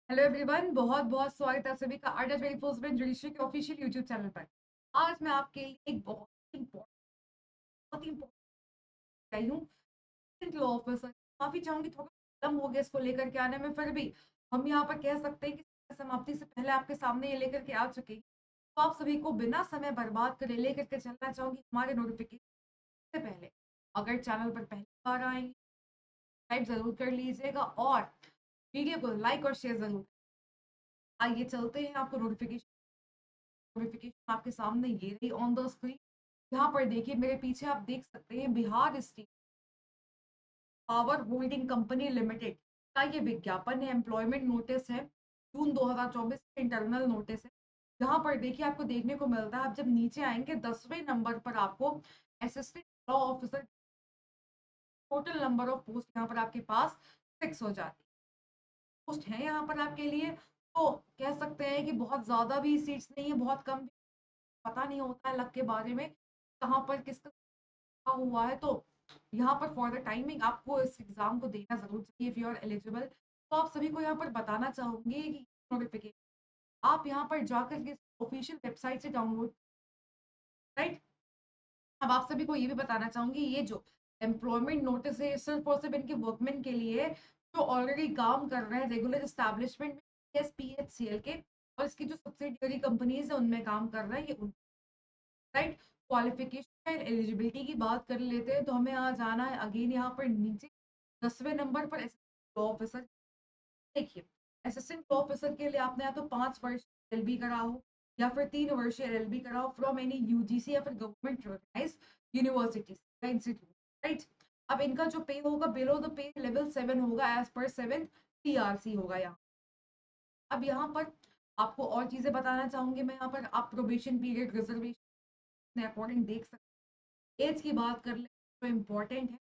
Hello everyone, बहुत बहुत स्वागत है आप सभी का art twenty four seven judiciary के ऑफिशियल यूट्यूब चैनल पर। आज मैं आपके लिए एक बहुत ही इम्पोर्टेंट आई हूँ। लॉ ऑफिसर माफी चाहूंगी, थोड़ा कम हो गया इसको लेकर के आने में, फिर भी हम यहाँ पर कह सकते हैं कि समाप्ति से पहले आपके सामने ये लेकर के आ चुके हैं। तो आप सभी को बिना समय बर्बाद करे लेकर के चलना चाहूंगी हमारे नोटिफिकेशन से पहले। अगर चैनल पर पहली बार आएंगे, सब्सक्राइब जरूर कर लीजिएगा और वीडियो को लाइक और शेयर जरूर। आइए चलते हैं, आपको नोटिफिकेशन नोटिफिकेशन आपके सामने ये रही ऑन द स्क्रीन। यहाँ पर देखिए, मेरे पीछे आप देख सकते हैं Bihar state power holding company limited का ये विज्ञापन है, एम्प्लॉयमेंट नोटिस है, जून 2024 का इंटरनल नोटिस है। यहाँ पर देखिए आपको देखने को मिलता है, आप जब नीचे आएंगे 10वें नंबर पर आपको assistant law officer total number of post यहाँ पर आपके पास 6 हो जाती है। पोस्ट है यहाँ पर आपके लिए, तो कह सकते हैं कि बहुत ज्यादा भी सीट्स नहीं है, बहुत कम भी, पता नहीं होता है लक के बारे में कहाँ पर किसका क्या हुआ है। तो यहाँ पर फॉर द टाइमिंग आपको इस एग्जाम को देना जरूर चाहिए इफ यू आर एलिजिबल। तो आप सभी को यहाँ पर बताना चाहूंगी कि नोटिफिकेशन आप यहाँ पर जाकर के ऑफिशियल वेबसाइट से डाउनलोड, राइट। अब आप सभी को ये भी बताना चाहूंगी, ये जो एम्प्लॉयमेंट नोटिस है सिर्फ और सिर्फ इनके वर्कमैन के लिए जो ऑलरेडी काम कर रहे हैं रेगुलर एस्टैब्लिशमेंट में, एसपीएचसीएल के, और इसकी जो सब्सिडियरी कंपनीज है उनमें काम कर रहे हैं ये, राइट। क्वालिफिकेशन एंड एलिजिबिलिटी की बात कर लेते हैं तो हमें यहाँ जाना है अगेन, यहाँ पर नीचे 10वें नंबर पर लॉ ऑफिसर। देखिए, असिस्टेंट लॉ ऑफिसर के लिए आपने या तो 5 वर्ष एलएलबी करा हो या फिर 3 वर्षीय एलएलबी करा हो फ्रॉम एनी यूजीसी या फिर government recognised university institute, right. अब इनका जो पे होगा बिलो द पे लेवल 7 होगा, एज पर 7 टीआरसी होगा यहाँ। अब यहाँ पर आपको और चीजें बताना चाहूंगी मैं, यहाँ पर आप प्रोबेशन पीरियड रिजर्वेशन अकॉर्डिंग देख सकते हैं। एज की बात कर ले तो इम्पोर्टेंट है,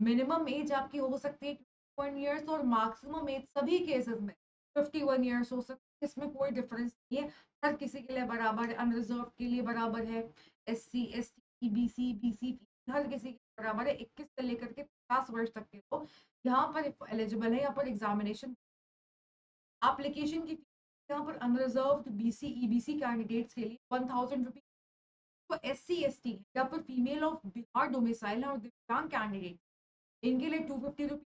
मिनिमम एज आपकी हो सकती है 21 ईयर्स और मैक्सिमम एज सभी केसेस में 51 ईयर्स हो सकती है। इसमें कोई डिफरेंस नहीं है, हर किसी के लिए बराबर है, अनरिजर्व के लिए बराबर है, एससी एसटी बीसी बीसी हर किसी के लिए बराबर है। 21 से लेकर के 50 वर्ष तक के तो यहाँ पर एलिजिबल है। यहाँ पर एग्जामिनेशन एप्लीकेशन की फीस यहाँ पर अनरिजर्व्ड बीसी ईबीसी कैंडिडेट्स के लिए 1000 रुपीज। तो एससी एसटी या फिर फीमेल ऑफ बिहार डोमिसाइल है और दिव्यांग कैंडिडेट, इनके लिए 250 रुपीज।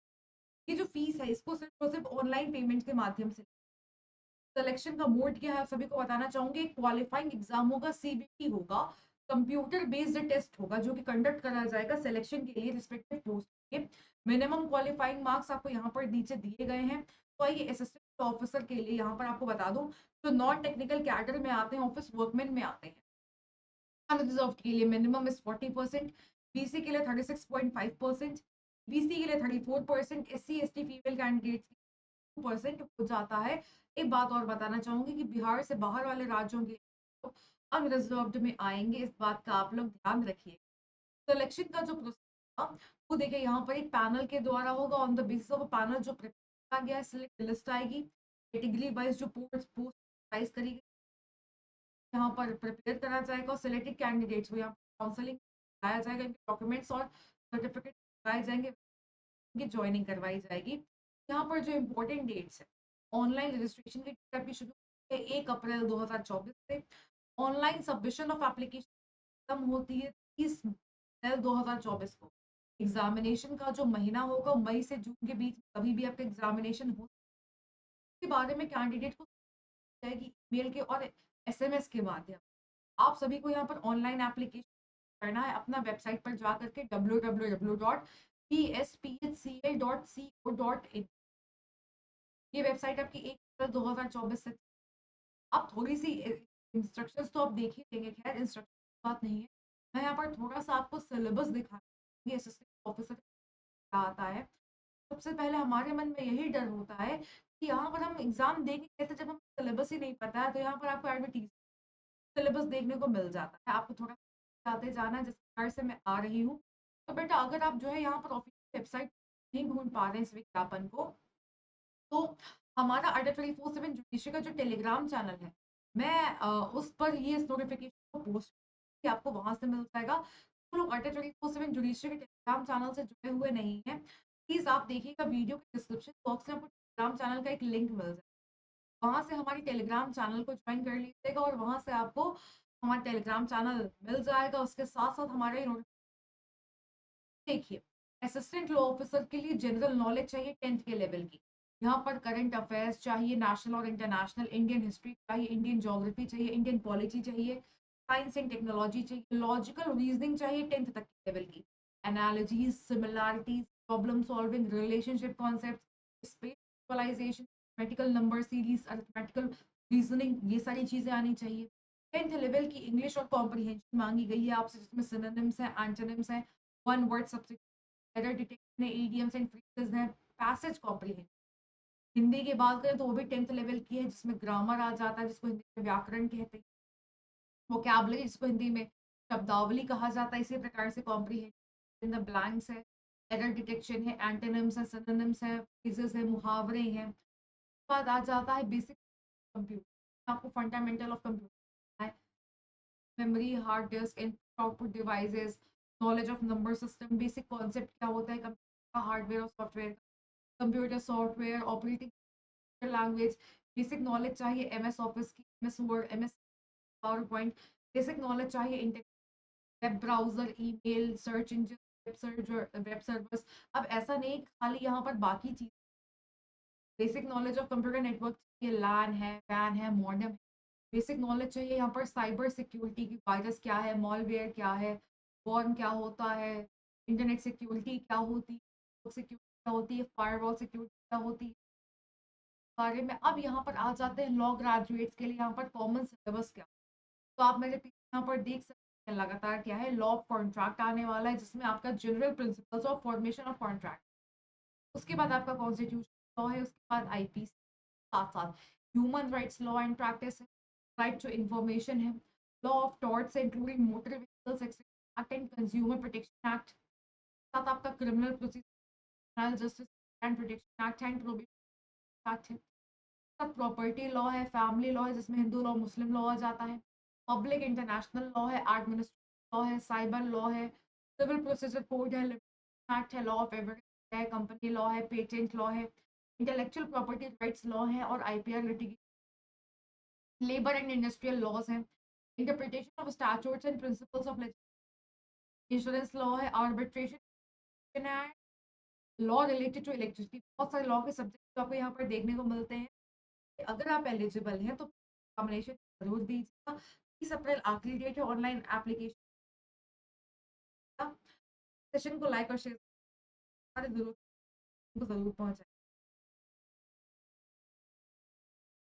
ये जो फीस है इसको सिर्फ और सिर्फ ऑनलाइन पेमेंट के माध्यम से। सिलेक्शन का मोड क्या है सभी को बताना चाहूंगी, क्वालिफाइंग एग्जाम होगा, सीबीटी होगा, कंप्यूटर बेस्ड टेस्ट होगा जो कि कंडक्ट करा जाएगा सिलेक्शन के लिए रिस्पेक्टिव पोस्ट के। मिनिमम क्वालिफाइंग मार्क्स आपको यहाँ पर नीचे दिए गए हैं। तो आइए असिस्टेंट ऑफिसर के लिए यहाँ पर आपको बता दूं, जो नॉन टेक्निकल कैडर में आते हैं, ऑफिस वर्कमैन में आते हैं, अनरिजर्व्ड के लिए मिनिमम इज 40%, बीसी के लिए 36.5%, बीसी के लिए 34%, एससी एसटी फीमेल कैंडिडेट्स 2% हो जाता है। एक बात और बताना चाहूंगी कि बिहार से बाहर वाले राज्यों के अनरिजर्व्ड में आएंगे, इस बात का आप लोग ध्यान रखिए। सिलेक्शन का जो प्रोसेस वो देखिए यहाँ पर एक पैनल के द्वारा होगा, on the basis of panel जो प्रिपेयर किया गया है सिलेक्ट लिस्ट आएगी, कैटेगरी वाइज जो पोस्ट पोस्ट करी गई यहाँ पर प्रिपेयर करा जाएगा और सिलेक्टेड कैंडिडेट्स को यहाँ काउंसलिंग कराया जाएगा, इनके डॉक्यूमेंट्स और सर्टिफिकेट लगाए जाएंगे, इनकी ज्वाइनिंग करवाई जाएगी। यहाँ पर जो इम्पोर्टेंट डेट्स है, ऑनलाइन रजिस्ट्रेशन की डेट आपकी शुरू होती है 1 अप्रैल 2024 से। ऑनलाइन सबमिशन ऑफ एप्लीकेशन खत्म होती है 30 अप्रैल 2024 को। एग्जामिनेशन का जो महीना होगा मई से जून के बीच कभी भी आपका एग्जामिनेशन हो, के बारे में कैंडिडेट को जाएगी ईमेल के और एसएमएस के माध्यम। आप सभी को यहाँ पर ऑनलाइन एप्लीकेशन करना है अपना वेबसाइट पर जा करके www.pspHCL.co.in। ये वेबसाइट आपकी 1 अप्रैल 2024 से। आप थोड़ी सी इंस्ट्रक्शंस तो आप देख ही लेंगे, खैर इंस्ट्रक्शन बात नहीं है। मैं यहाँ पर थोड़ा सा आपको सिलेबस दिखाऊंगी असिस्टेंट ऑफिसर क्या आता है। सबसे पहले हमारे मन में यही डर होता है कि यहाँ पर हम एग्जाम देंगे कैसे जब हमें सिलेबस ही नहीं पता है। तो यहाँ पर आपको एडवर्टीज सिलेबस देखने को मिल जाता है, आपको थोड़ा जाते जाना जिस प्रकार से मैं आ रही हूँ। तो बेटा अगर आप जो है यहाँ पर ऑफिशियल वेबसाइट नहीं ढूंढ पा रहे हैं इस विज्ञापन को, तो हमारा अड्डा 24/7 जुडिशरी का जो टेलीग्राम चैनल है, मैं उस पर ये नोटिफिकेशन को पोस्ट कि आपको वहां से मिल जाएगा। तो लोग अड्डा 24/7 जुडिशरी के टेलीग्राम चैनल से जुड़े हुए नहीं हैं, प्लीज आप देखिएगा वीडियो के डिस्क्रिप्शन बॉक्स में आपको टेलीग्राम चैनल का एक लिंक मिल जाएगा। वहाँ से हमारे टेलीग्राम चैनल को ज्वाइन कर लीजिएगा और वहाँ से आपको हमारा टेलीग्राम चैनल मिल जाएगा। उसके साथ-साथ हमारे नो देखिए, असिस्टेंट लॉ ऑफिसर के लिए जनरल नॉलेज चाहिए 10th के लेवल की। यहाँ पर करंट अफेयर्स चाहिए, नेशनल और इंटरनेशनल, इंडियन हिस्ट्री चाहिए, इंडियन ज्योग्राफी चाहिए, इंडियन पॉलिटी चाहिए, साइंस एंड टेक्नोलॉजी चाहिए, लॉजिकल रीजनिंग चाहिए 10th तक के लेवल की, analogies, similarities, problem solving, relationship concept, space visualisation, mathematical number series, arithmetical reasoning, ये सारी चीजें आनी चाहिए। 10th लेवल की इंग्लिश और कॉम्प्रिहेंशन मांगी गई है आपसे, जिसमें सिनोनिम्स हैं, एंटोनिम्स हैं, one word subject, error detection है, इडियम्स एंड फ्रेजेस हैं, पैसेज कॉम्प्रिहेंशन। हिंदी की बात करें तो वो भी 10th लेवल की है, जिसमें ग्रामर आ जाता है, जिसको हिंदी में व्याकरण कहते हैं, वोकैबुलरी जिसको हिंदी में शब्दावली कहा जाता है, इसी प्रकार से कॉम्प्रिहेंशन इन द ब्लैंक्स है, एरर डिटेक्शन है, एंटोनिम्स है, सिनोनिम्स है, फ्रेजेस है, मुहावरे हैं। बाद आ जाता है बेसिक कंप्यूटर, आपको fundamental of computer, memory, hard disk, input output devices, knowledge of number system, basic concept क्या होता है कंप्यूटर का, हार्डवेयर और software, computer software, operating language, basic knowledge चाहिए एमएस ऑफिस की, MS word, MS power point, basic knowledge चाहिए internet, web browser, email, search engine, web servers. अब ऐसा नहीं खाली यहाँ पर बाकी चीज, basic knowledge of computer network चाहिए, लैन है, वैन है, मॉडेम, बेसिक नॉलेज चाहिए यहाँ पर साइबर सिक्योरिटी की, वायरस क्या है, मॉलवेयर क्या है, वॉर्म क्या होता है, इंटरनेट सिक्योरिटी क्या होती है, सिक्योरिटी क्या होती है, फायरवॉल सिक्योरिटी क्या होती है, बारे में। अब यहाँ पर आ जाते हैं लॉ ग्रेजुएट्स के लिए यहाँ पर कॉमन सिलेबस क्या, तो आप मेरे पीछे यहाँ पर देख सकते हैं लगातार क्या है, लॉ ऑफ कॉन्ट्रैक्ट आने वाला है, जिसमें आपका general principles of formation of contract, उसके बाद आपका कॉन्स्टिट्यूशन लॉ है, उसके बाद आईपीसी, साथ साथ human rights law and practice है, राइट टू इंफॉर्मेशन है, law of torts including motor vehicles act and consumer protection act, साथ आपका criminal procedural justice and protection act and probation act है, साथ प्रॉपर्टी लॉ है, family law है जिसमें Hindu law मुस्लिम law आ जाता है, पब्लिक इंटरनेशनल लॉ है, एडमिनिस्ट्रेटिव लॉ है, साइबर लॉ है, सिविल प्रोसीजर कोड है, एक्ट है, लॉ ऑफ एविडेंस है, कंपनी लॉ है, पेटेंट लॉ है, इंटेलेक्चुअल प्रॉपर्टी राइट्स लॉ है और IPR litigation, labour and industrial laws हैं, interpretation of statutes and principles of insurance law है, आर्बिट्रेशन है, लॉ रिलेटेड टू इलेक्ट्रिसिटी, बहुत सारे लॉ के सब्जेक्ट आपको यहाँ पर देखने को मिलते हैं। अगर आप एलिजिबल हैं तो एग्जामिनेशन जरूर दीजिएगा। 30 अप्रैल आखिरी डेट है ऑनलाइन एप्लीकेशन का। सेशन को लाइक और शेयर जरूर पहुंचाएं।